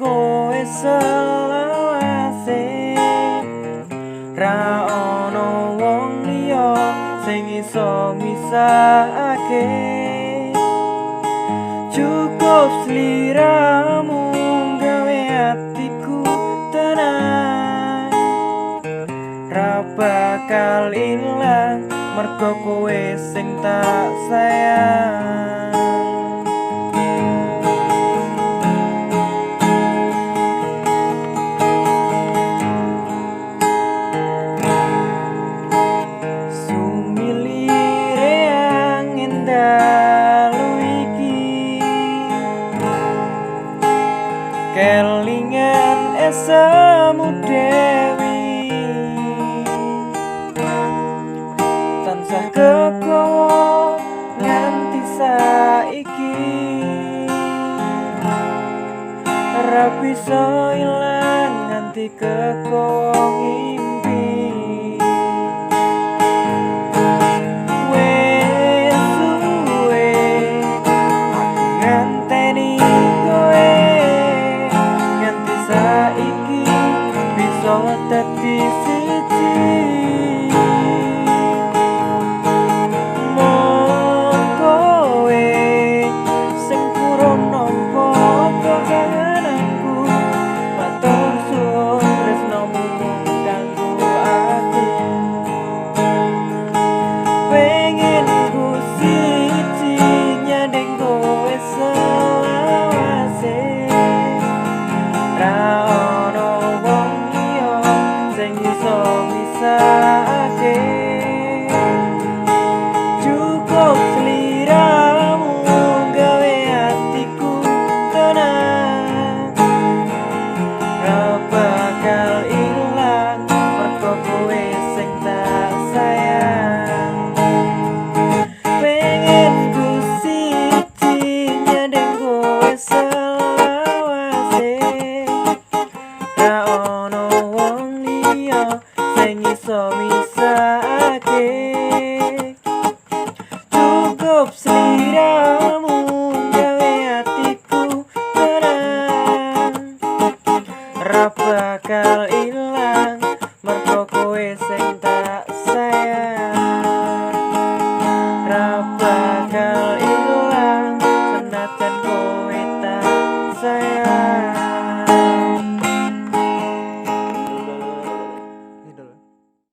kowe selawase. Ra ono wong liya sing iso misahake. Cukup sliramu gawe atiku tenang. Ra bakal ilang mergo kowe sing tak sayang. Kelingan esamu Dewi, tansah kekowo nganti saiki. Ra bisa ilang nganti kekowo ngimpi. Wes suwe aku nganteni kowe, dadi siji. Mong kowe sing purun nampa kahananku, matur suwun tresnamu kanggo aku. Pengen ku siji nyanding kowe selawase. Ra ono wong sing iso misahake. Cukup sliramu gawe atiku tenang. Ra bakal ilang mergo kowe sing tak sayang. Pengen ku siji nyanding kowe selawase. Ra ono wong liya sing iso misahake. Cukup sliramu gawe atiku tenang. Ra bakal ilang mergo kowe sing tak sayang.